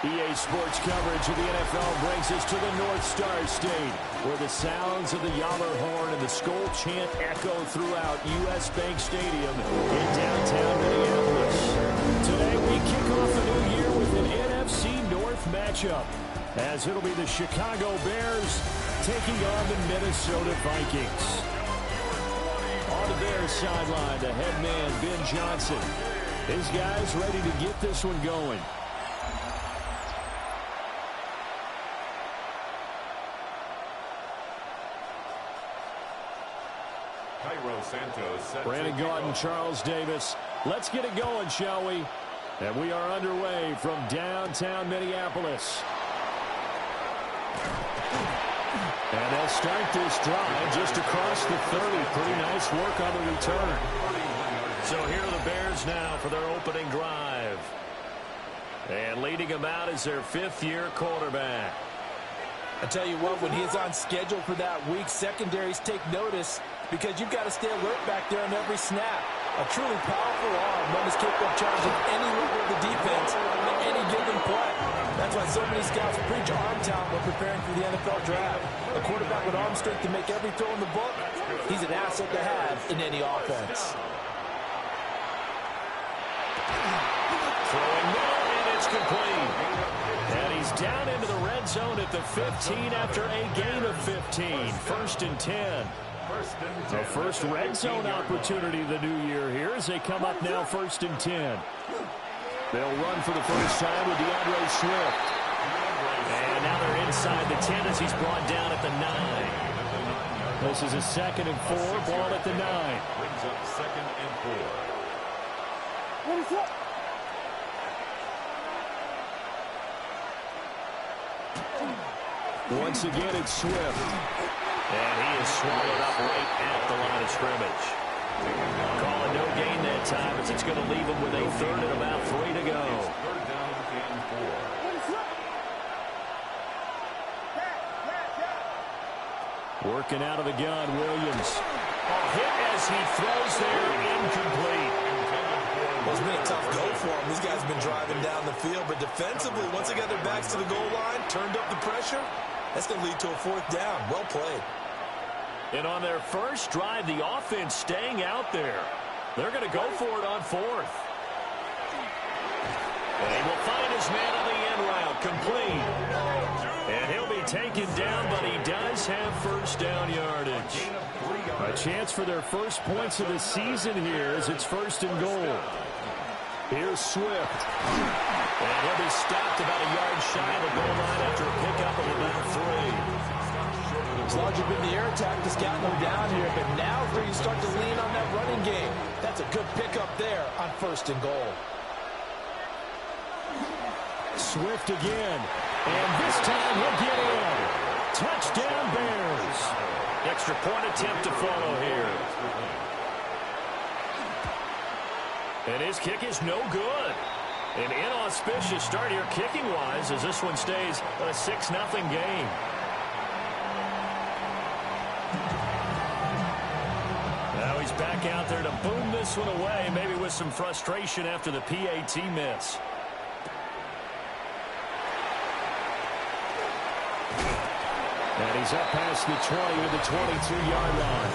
EA Sports coverage of the NFL brings us to the North Star State, where the sounds of the Yaller horn and the Skol chant echo throughout U.S. Bank Stadium in downtown Minneapolis. Today we kick off the new year with an NFC North matchup, as it'll be the Chicago Bears taking on the Minnesota Vikings. On the Bears sideline, the head man, Ben Johnson. His guys ready to get this one going. Brandon Gaudin, Charles Davis. Let's get it going, shall we? And we are underway from downtown Minneapolis. And they'll start this drive just across the 30. Pretty nice work on the return. So here are the Bears now for their opening drive. And leading them out is their fifth-year quarterback. I tell you what, when he's on schedule for that week, secondaries take notice because you've got to stay alert back there on every snap. A truly powerful arm, one is capable of challenging any level of the defense at any given play. That's why so many scouts preach arm talent when preparing for the NFL draft. A quarterback with arm strength to make every throw in the book, he's an asset to have in any offense. Throwing middle, and it's complete. And he's down into the red zone at the 15 after a gain of 15. First and 10. The first red zone opportunity of the new year here as they come up now first and 10. They'll run for the first time with DeAndre Swift. And now they're inside the 10 as he's brought down at the 9. This is a 2nd and 4, ball at the 9. Brings up 2nd and 4. What is that? Once again, it's Swift. And he is swallowed up right at the line of scrimmage. Calling no gain that time as it's going to leave him with a 3rd and about 3 to go. 3rd down and 4. Working out of the gun, Williams. Hit as he throws there, incomplete. Well, it's been a tough go for him. These guys have been driving down the field, but defensively, once they got their backs to the goal line, turned up the pressure, that's going to lead to a 4th down. Well played. And on their first drive, the offense staying out there. They're going to go for it on 4th. And he will find his man on the end route, complete. And he'll be taken down, but he does have first down yardage. A chance for their first points of the season here as it's 1st and goal. Here's Swift. And he'll be stopped about a yard shy of the goal line after a pickup of about 3. It's largely been the air attack that's gotten them down here, but now is where you start to lean on that running game. That's a good pickup there on 1st and goal. Swift again. And this time he'll get in. Touchdown Bears. Extra point attempt to follow here. And his kick is no good. An inauspicious start here kicking-wise as this one stays a 6-0 game. Now he's back out there to boom this one away, maybe with some frustration after the PAT miss. And he's up past the 20 to the 22-yard line.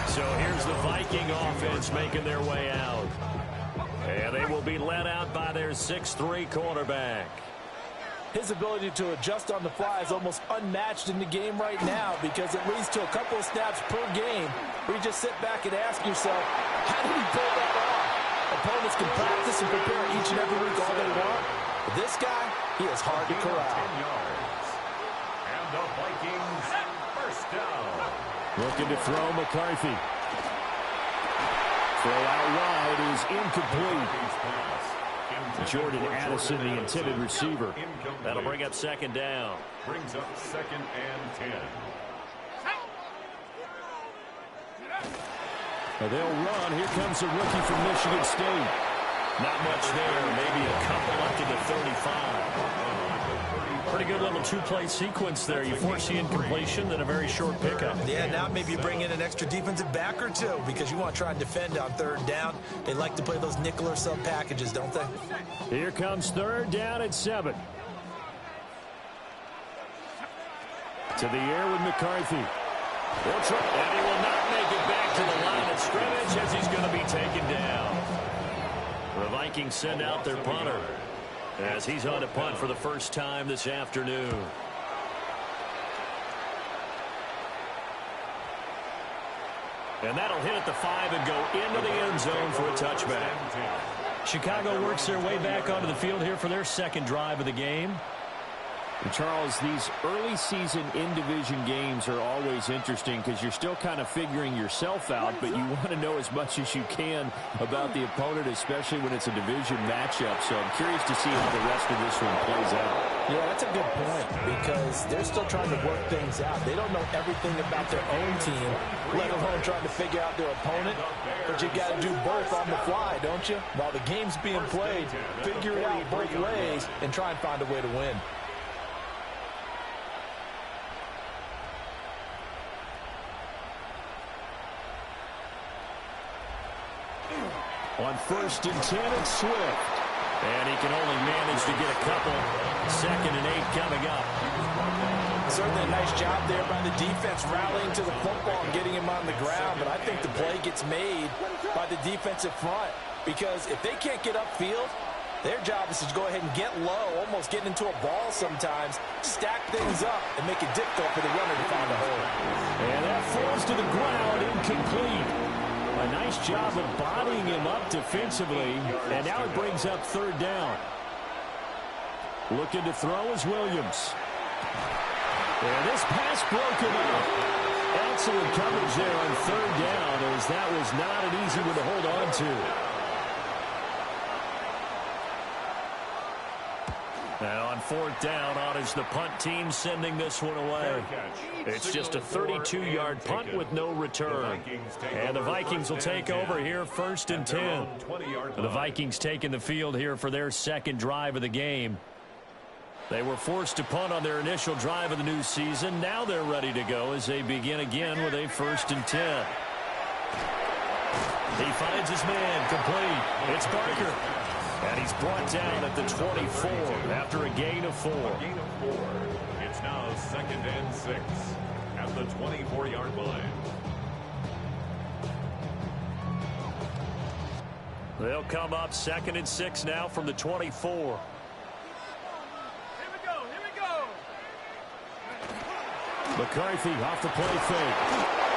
So here's the Viking offense making their way out. And they will be led out by their 6'3" quarterback. His ability to adjust on the fly is almost unmatched in the game right now because it leads to a couple of snaps per game where you just sit back and ask yourself, how did he pull that off? Opponents can practice and prepare each and every week all they want. But this guy, he is hard to corral. 10 yards. And the Vikings first down. Looking to throw McCarthy. Throw out wide is incomplete. Jordan Addison, the intended receiver. That'll bring up 2nd down. Brings up 2nd and 10. Now they'll run. Here comes a rookie from Michigan State. Not much there. Maybe a couple up to the 35. Pretty good little two-play sequence there. You force the incompletion, then a very short pickup. Yeah, now maybe you bring in an extra defensive back or two because you want to try and defend on third down. They like to play those nickel or sub packages, don't they? Here comes third down at 7. To the air with McCarthy. He'll try, and he will not make it back to the line of scrimmage as he's going to be taken down. The Vikings send out their punter as he's on to punt for the first time this afternoon. And that'll hit at the 5 and go into the end zone for a touchback. Chicago works their way back onto the field here for their second drive of the game. And Charles, these early season in-division games are always interesting because you're still kind of figuring yourself out, but you want to know as much as you can about the opponent, especially when it's a division matchup. So I'm curious to see how the rest of this one plays out. Yeah, that's a good point because they're still trying to work things out. They don't know everything about their own team, let alone trying to figure out their opponent. But you got to do both on the fly, don't you? While the game's being played, figure it out both ways and try and find a way to win. On 1st and 10, it's Swift. And he can only manage to get a couple. 2nd and 8 coming up. Certainly a nice job there by the defense rallying to the football and getting him on the ground. But I think the play gets made by the defensive front. Because if they can't get upfield, their job is to go ahead and get low, almost get into a ball sometimes, stack things up, and make it difficult for the runner to find a hole. And that falls to the ground, incomplete. A nice job of bodying him up defensively, and now it brings up third down. Looking to throw is Williams. And this pass broken up. Excellent coverage there on third down, as that was not an easy one to hold on to. Now on 4th down, on is the punt team sending this one away. It's just a 32-yard punt with no return. And the Vikings will take over here 1st and 10. The Vikings taking the field here for their second drive of the game. They were forced to punt on their initial drive of the new season. Now they're ready to go as they begin again with a 1st and 10. He finds his man complete. It's Barker. And he's brought down at the 24 after a gain of 4. It's now 2nd and 6 at the 24-yard line. They'll come up 2nd and 6 now from the 24. Here we go. McCarthy off the play fake.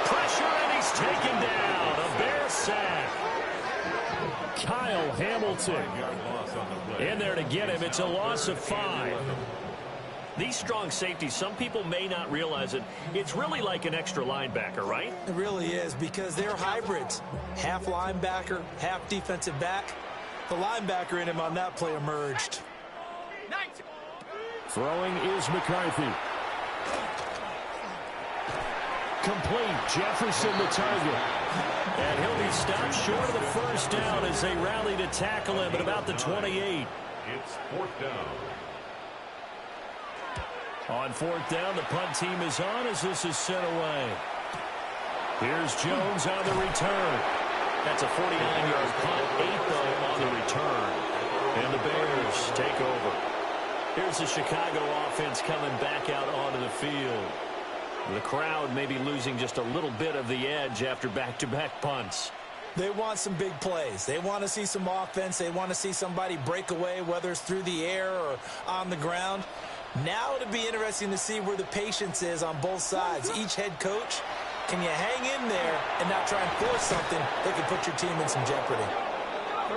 Pressure, and he's taken down. A Bear sack. Kyle Hamilton in there to get him. It's a loss of 5. These strong safeties, some people may not realize it. It's really like an extra linebacker, right? It really is because they're hybrids. Half linebacker, half defensive back. The linebacker in him on that play emerged. Throwing is McCarthy. Complete. Jefferson the target. And he'll be stopped short of the first down as they rally to tackle him at about the 28. It's 4th down. On 4th down, the punt team is on as this is sent away. Here's Jones on the return. That's a 49-yard punt, 8 though on the return. And the Bears take over. Here's the Chicago offense coming back out onto the field. The crowd may be losing just a little bit of the edge after back-to-back punts. They want some big plays. They want to see some offense. They want to see somebody break away, whether it's through the air or on the ground. Now it'll be interesting to see where the patience is on both sides. Each head coach, can you hang in there and not try and force something that could put your team in some jeopardy?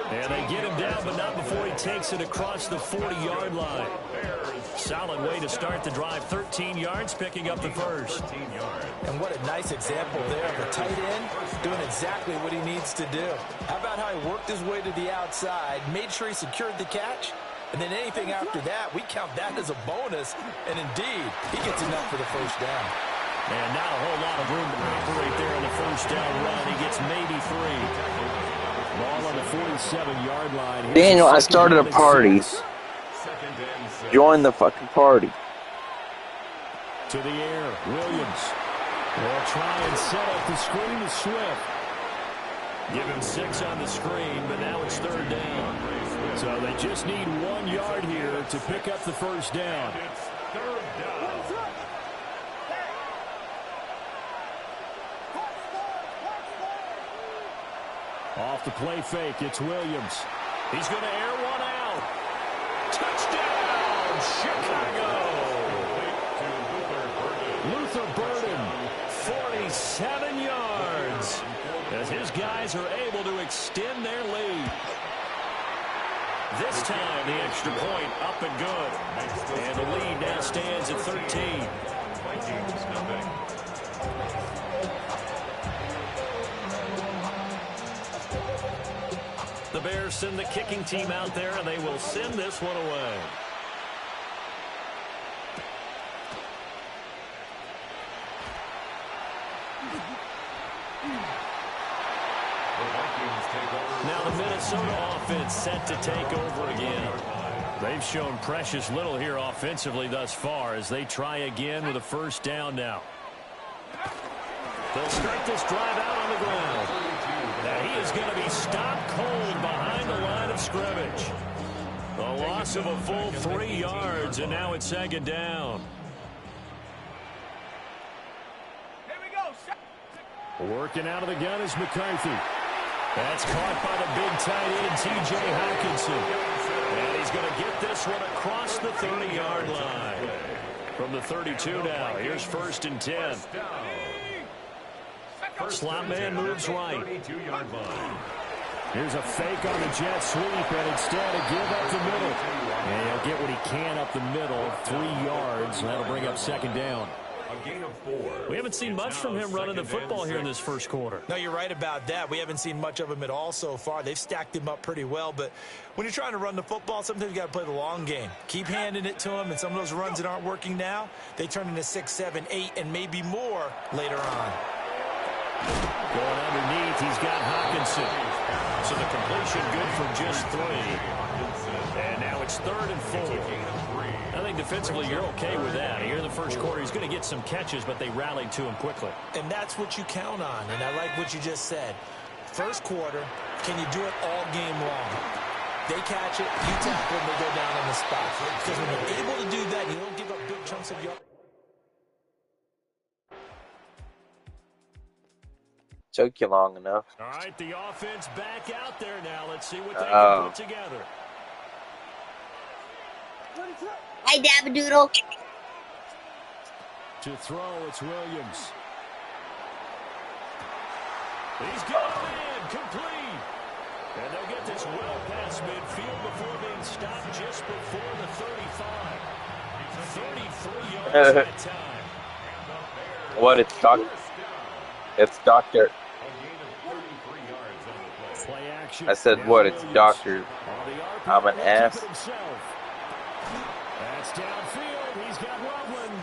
And they get him down, but not before he takes it across the 40-yard line. Solid way to start the drive. 13 yards, picking up the first. And what a nice example there of a tight end doing exactly what he needs to do. How about how he worked his way to the outside, made sure he secured the catch, and then anything after that, we count that as a bonus. And indeed, he gets enough for the first down. And not a whole lot of room to operate there on the first down run. He gets maybe 3. Ball on the 47-yard line. Daniel, I started a party. Join the fucking party. to the air. Williams will try and set up the screen to Swift. Give him 6 on the screen, but now it's 3rd down. So they just need 1 yard here to pick up the first down. It's 3rd down. Off the play fake, it's Williams. He's going to air one out. Touchdown, Chicago! Luther Burden, 47 yards, as his guys are able to extend their lead. This time, the extra point up and good. And the lead now stands at 13. Vikings nothing. The Bears send the kicking team out there, and they will send this one away. Now the Minnesota offense set to take over again. They've shown precious little here offensively thus far as they try again with a first down now. They'll start this drive out on the ground. Now he is going to be stopped cold behind the line of scrimmage. A loss of a full 3 yards, and now it's 2nd down. Here we go. Working out of the gun is McCarthy. That's caught by the big tight end, T.J. Hockenson. And he's going to get this one across the 30-yard line. From the 32 now, here's 1st and 10. Slot man moves right. Here's a fake on the jet sweep, and instead a give up the middle. And he'll get what he can up the middle, 3 yards, and that'll bring up 2nd down. A gain of 4. We haven't seen much from him running the football here in this first quarter. No, you're right about that. We haven't seen much of him at all so far. They've stacked him up pretty well, but when you're trying to run the football, sometimes you got to play the long game. Keep handing it to him, and some of those runs that aren't working now, they turn into 6, 7, 8, and maybe more later on. Going underneath, he's got Hockenson. So the completion good for just 3. And now it's 3rd and 4. I think defensively you're okay with that. Here in the first quarter, he's going to get some catches, but they rallied to him quickly. And that's what you count on, and I like what you just said. First quarter, can you do it all game long? They catch it, you tackle them, they go down on the spot. Because when you're able to do that, you don't give up big chunks of yards. Took you long enough. All right, the offense back out there now. Let's see what they can put together. Hi, Dabadoodle. To throw, it's Williams. He's got it in, complete. And they'll get this well past midfield before being stopped just before the 35. 33 yards that time. What? It's Doctor. It's Doctor. Play action. I said what? It's Doctor. I'm an ass. That's downfield. He's got Loveland.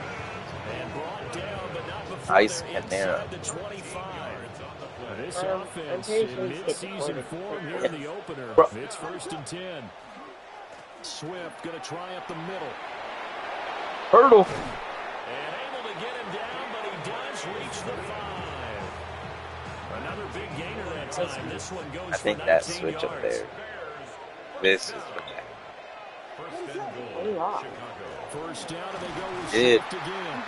And brought down, but not before Ice they're Canera. inside the 25. This offense in mid-season form here in the opener. It's 1st and 10. Swift going to try up the middle. Hurdle. And able to get him down, but he does reach the 5. Another big gainer that time. This one goes I think for that 19 switch yards. up there. This is First down, and they go with Good. Swift again.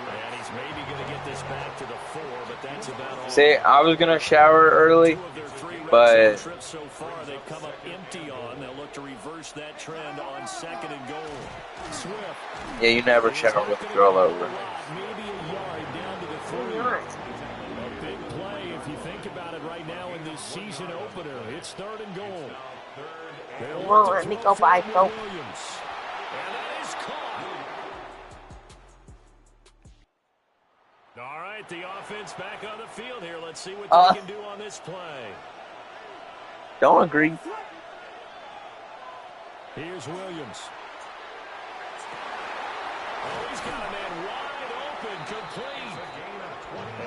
And he's maybe going to get this back to the 4, but that's about all. See, I was gonna shower early, 2 of their 3 red but zone trips so far, they've come up empty on. They'll look to reverse that trend on 2nd and goal. Swift. yeah, you never shower with a girl over. Maybe a yard down to the 3. A big play if you think about it right now in this season opener. It's 3rd and goal. Come on, let me go by soap. Williams. And that is caught. All right, the offense back on the field here. Let's see what they can do on this play. Don't agree. Here's Williams. Oh, he's got a man wide open, complete.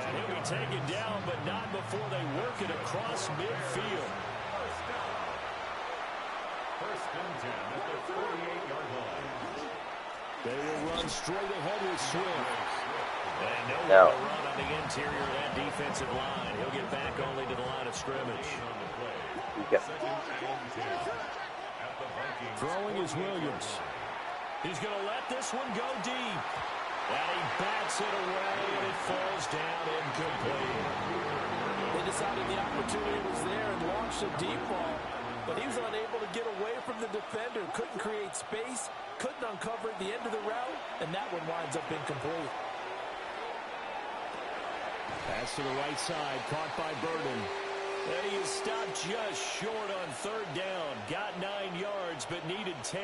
And he'll be taken down, but not before they work it across midfield. First and 10 at the 48-yard line. They will run straight ahead with Swift. And nowhere No. to run on the interior of that defensive line. He'll get back only to the line of scrimmage. Throwing is Williams. He's going to let this one go deep. And he bats it away, and it falls down incomplete. They decided the opportunity was there and launched a deep ball, but he was unable to get away from the defender, couldn't create space, couldn't uncover at the end of the route, and that one winds up incomplete. Pass to the right side, caught by Burden. And he is stopped just short on third down. Got 9 yards, but needed 10.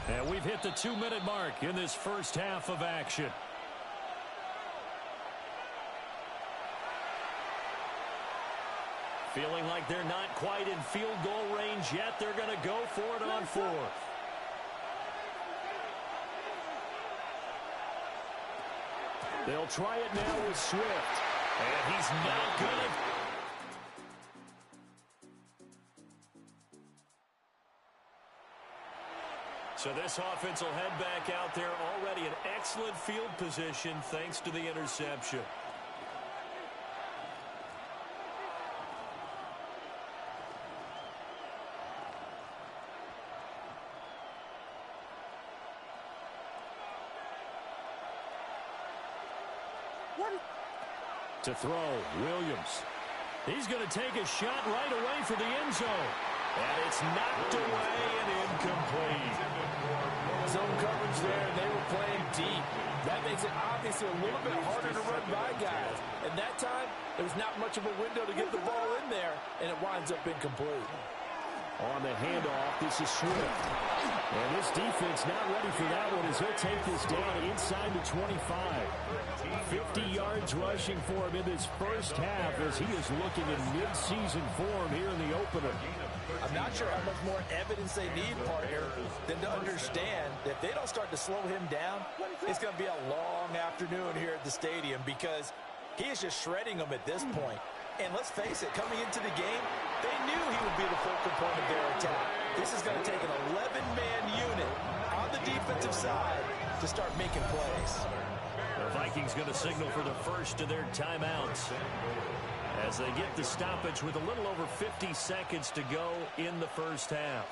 And we've hit the 2-minute mark in this first half of action. Feeling like they're not quite in field goal range yet. They're going to go for it on fourth. They'll try it now with Swift. And he's not going to. So this offense will head back out there already in excellent field position thanks to the interception. To throw, Williams. He's going to take a shot right away for the end zone. And it's knocked away and incomplete. Zone coverage there, and they were playing deep. That makes it obviously a little bit harder to run by guys. And that time, there was not much of a window to get the ball in there, and it winds up incomplete. On the handoff, this is Swift. And this defense not ready for that one as he'll take this down inside the 25. 50 yards rushing for him in this first half as he is looking in mid-season form here in the opener. I'm not sure how much more evidence they need, partner, than to understand that if they don't start to slow him down, it's going to be a long afternoon here at the stadium because he is just shredding them at this point. And let's face it, coming into the game, they knew he would be the focal point of their attack. This is going to take an 11-man unit on the defensive side to start making plays. The Vikings going to signal for the first of their timeouts as they get the stoppage with a little over 50 seconds to go in the first half.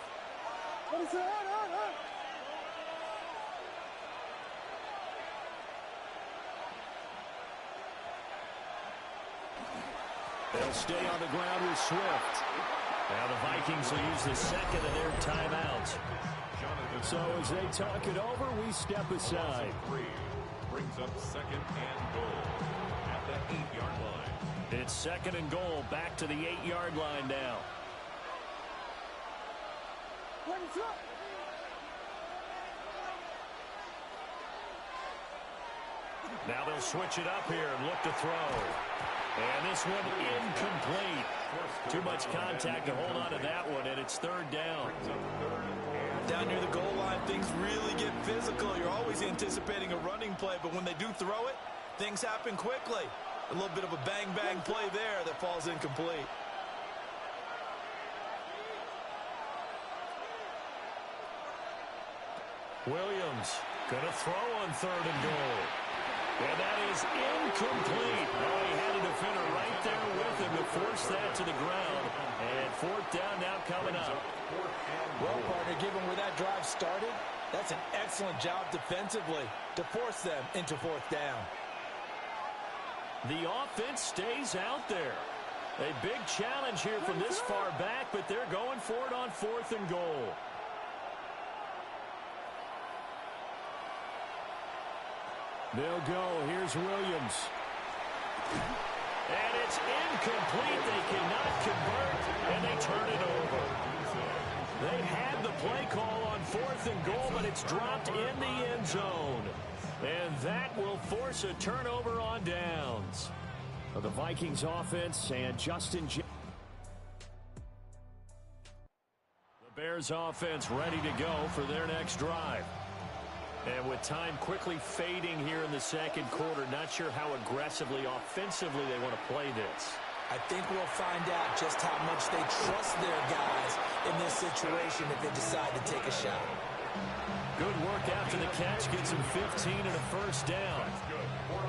They'll stay on the ground with Swift. Now the Vikings will use the second of their timeouts. So as they talk it over, we step aside. Brings up second and goal at the 8-yard line. It's second and goal, back to the 8-yard line now. Now they'll switch it up here and look to throw. And this one incomplete. Too much contact to hold on to that one, and it's third down. Down near the goal line, things really get physical. You're always anticipating a running play, but when they do throw it, things happen quickly. A little bit of a bang-bang play there that falls incomplete. Williams going to throw on third and goal. And that is incomplete. Oh, he had a defender right there with him to force that to the ground. And fourth down now coming up. Well, partner, given where that drive started, that's an excellent job defensively to force them into fourth down. The offense stays out there. A big challenge here from this far back, but they're going for it on fourth and goal. They'll go. Here's Williams. And it's incomplete. They cannot convert, and they turn it over. They had the play call on fourth and goal, but it's dropped in the end zone. And that will force a turnover on downs. The Vikings offense and Justin The Bears offense ready to go for their next drive. And with time quickly fading here in the second quarter, not sure how aggressively, offensively they want to play this. I think we'll find out just how much they trust their guys in this situation if they decide to take a shot. Good work after the catch, gets him 15 and a first down.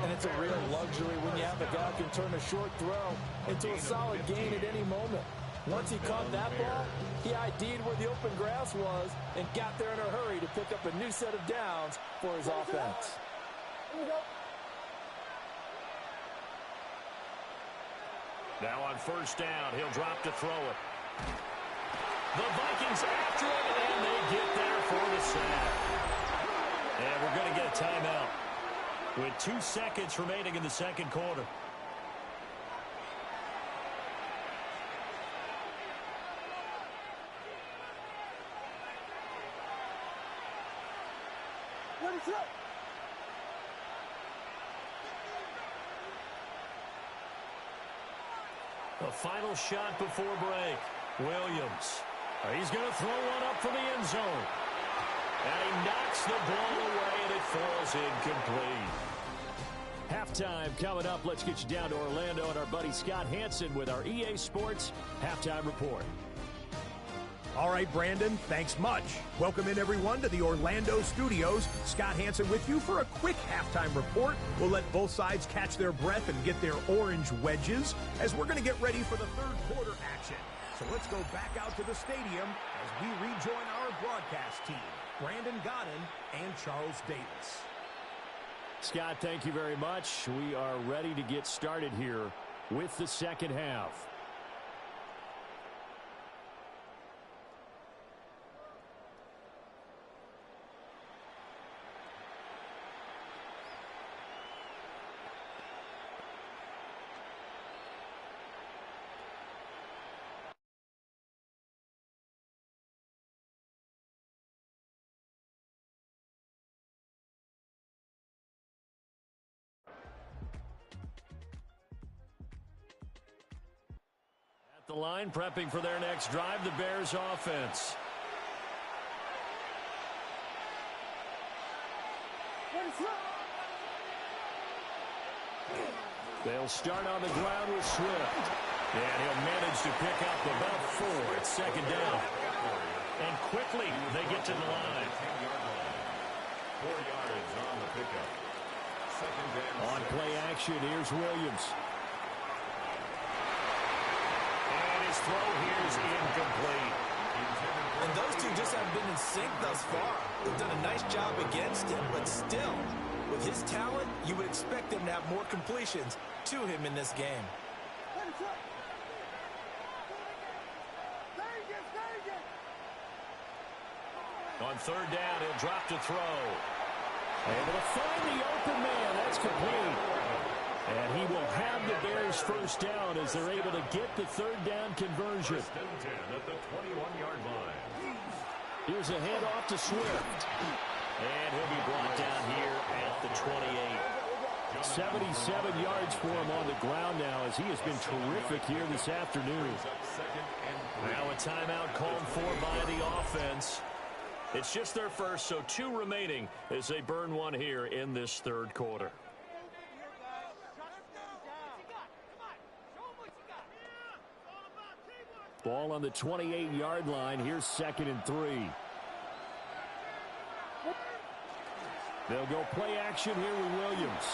And it's a real luxury when you have a guy who can turn a short throw into a solid gain at any moment. Once he caught that ball, he ID'd where the open grass was and got there in a hurry to pick up a new set of downs for his offense. Now on first down, he'll drop to throw it. The Vikings after it, and they get there for the sack. And we're going to get a timeout with 2 seconds remaining in the second quarter. The final shot before break. Williams. He's going to throw one up for the end zone. And he knocks the ball away, and it falls incomplete. Halftime coming up. Let's get you down to Orlando and our buddy Scott Hanson with our EA Sports Halftime Report. All right, Brandon, thanks much. Welcome in, everyone, to the Orlando studios. Scott Hanson with you for a quick halftime report. We'll let both sides catch their breath and get their orange wedges as we're going to get ready for the third quarter action. So let's go back out to the stadium as we rejoin our broadcast team, Brandon Godden and Charles Davis. Scott, thank you very much. We are ready to get started here with the second half. The line prepping for their next drive, the Bears offense. They'll start on the ground with Swift. And he'll manage to pick up about 4. It's second down. And quickly they get to the line. 4 yards on the pickup. Second down. On play action, here's Williams. His throw here is incomplete. And those two just haven't been in sync thus far. They've done a nice job against him, but still, with his talent, you would expect him to have more completions to him in this game. On third down, he'll drop to throw. Able to find the open man. That's complete. And he will have the Bears first down as they're able to get the third down conversion. First and 10 at the 21-yard line. Here's a handoff to Swift. And he'll be brought down here at the 28. 77 yards for him on the ground now as he has been terrific here this afternoon. Now a timeout called for by the offense. It's just their first, so 2 remaining as they burn one here in this third quarter. Ball on the 28-yard line. Here's second and 3. They'll go play action here with Williams.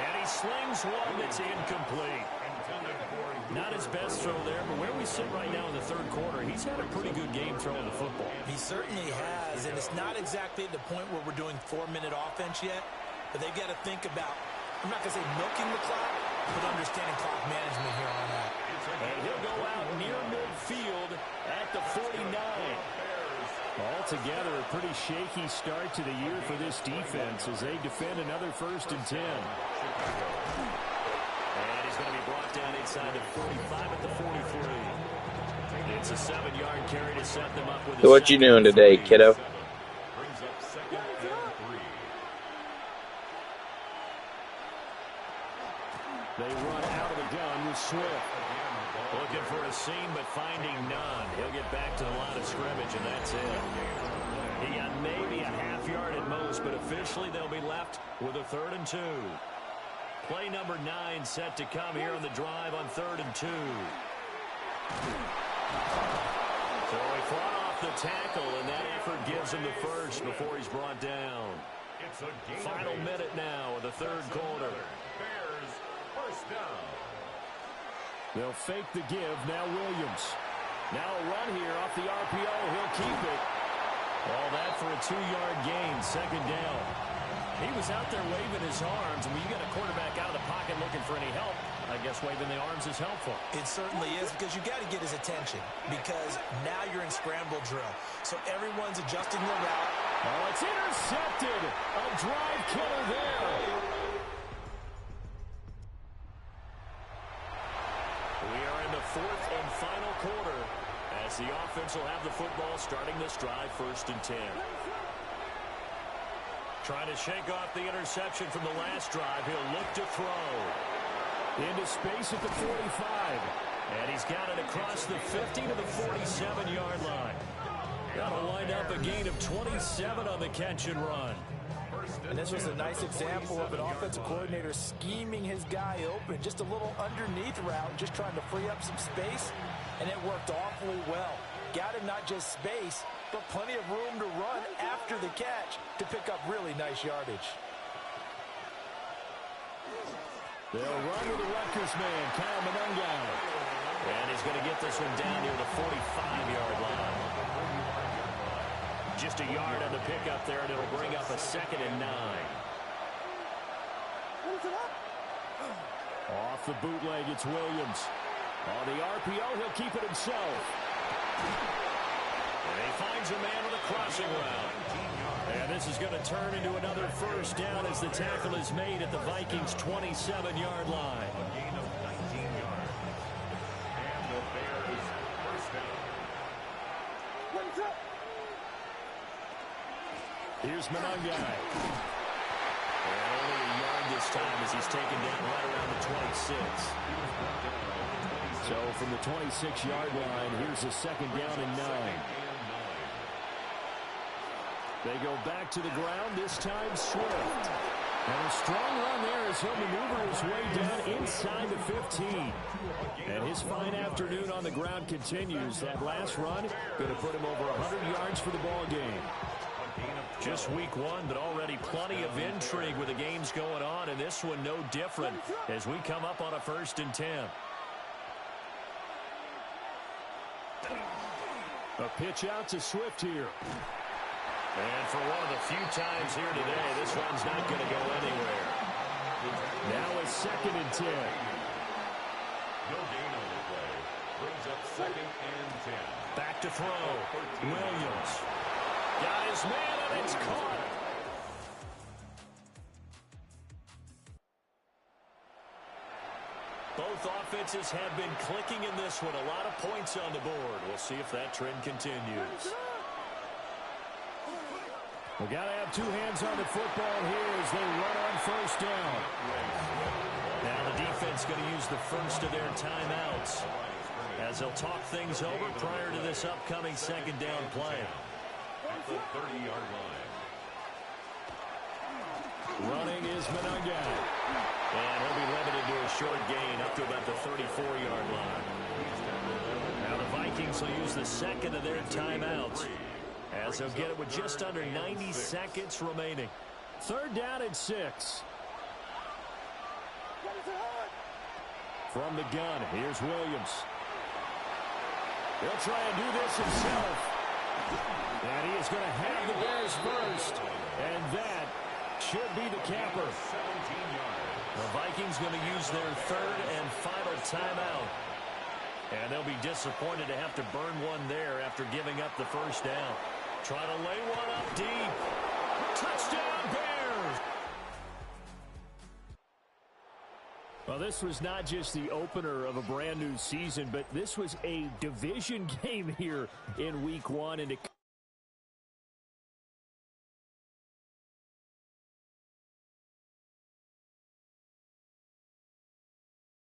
And he slings one that's incomplete. Not his best throw there, but where we sit right now in the third quarter, he's had a pretty good game throwing the football. He certainly has, and it's not exactly at the point where we're doing 4-minute offense yet, but they've got to think about, I'm not going to say milking the clock, but understanding clock management here on that. And he'll go out near midfield at the 49. Altogether, a pretty shaky start to the year for this defense as they defend another first and 10. And he's going to be brought down inside the 45 at the 43. It's a 7-yard carry to set them up with a So what you doing today, kiddo? Brings up second and 3. They run out of the gun with Swift. Looking for a seam, but finding none. He'll get back to the line of scrimmage, and that's it. He got maybe a half yard at most, but officially they'll be left with a 3rd and 2. Play number 9 set to come here on the drive on 3rd and 2. So he fought off the tackle, and that effort gives him the first before he's brought down. Final minute now of the 3rd quarter. Bears first down. They'll fake the give. Now Williams. Now a run here off the RPO. He'll keep it. All that for a 2-yard gain. 2nd down. He was out there waving his arms. I mean, you got a quarterback out of the pocket looking for any help. I guess waving the arms is helpful. It certainly is, because you got to get his attention, because now you're in scramble drill. So everyone's adjusting their route. Oh, it's intercepted. A drive killer there. We are in the 4th and final quarter as the offense will have the football starting this drive 1st and 10. Trying to shake off the interception from the last drive. He'll look to throw. Into space at the 45. And he's got it across the 50 to the 47-yard line. That'll wind up a gain of 27 on the catch and run. And this was a nice example of an offensive coordinator scheming his guy open. Just a little underneath route, just trying to free up some space. And it worked awfully well. Got him not just space, but plenty of room to run after the catch to pick up really nice yardage. They'll run with the Rutgers man, Kyle Monangai. And he's going to get this one down near the 45-yard line. Just a yard on the pickup there, and it'll bring up a 2nd and 9. Off the bootleg, it's Williams. On the RPO, he'll keep it himself. And he finds a man with a crossing route. And this is going to turn into another 1st down as the tackle is made at the Vikings' 27-yard line. A gain of 19 yards. And the Bears first down. Here's Monangai. And only a yard this time as he's taken down right around the 26. So from the 26-yard line, here's a 2nd down and 9. They go back to the ground, this time Swift. And a strong run there as he'll maneuver his way down inside the 15. And his fine afternoon on the ground continues. That last run going to put him over 100 yards for the ball game. Just week 1, but already plenty of intrigue with the games going on, and this one no different as we come up on a 1st and 10. A pitch out to Swift here. And for one of the few times here today, this one's not going to go anywhere. Now it's 2nd and 10. No gain on the play. Brings up 2nd and 10. Back to throw. Williams. Got his man, and it's caught. Both offenses have been clicking in this one. A lot of points on the board. We'll see if that trend continues. We got to have 2 hands on the football here as they run on 1st down. Now the defense going to use the first of their timeouts as they'll talk things over prior to this upcoming 2nd down play. At the 30-yard line. Running is Monangai. And he'll be limited to a short gain up to about the 34-yard line. Now the Vikings will use the 2nd of their timeouts as they'll get it with just under 90 seconds remaining. 3rd down and 6. From the gun, here's Williams. He'll try and do this himself. And he is going to have the Bears first. And that should be the capper. 17 yards. The Vikings going to use their 3rd and final timeout. And they'll be disappointed to have to burn one there after giving up the 1st down. Try to lay one up deep. Touchdown, Bears! Well, this was not just the opener of a brand new season, but this was a division game here in week 1. And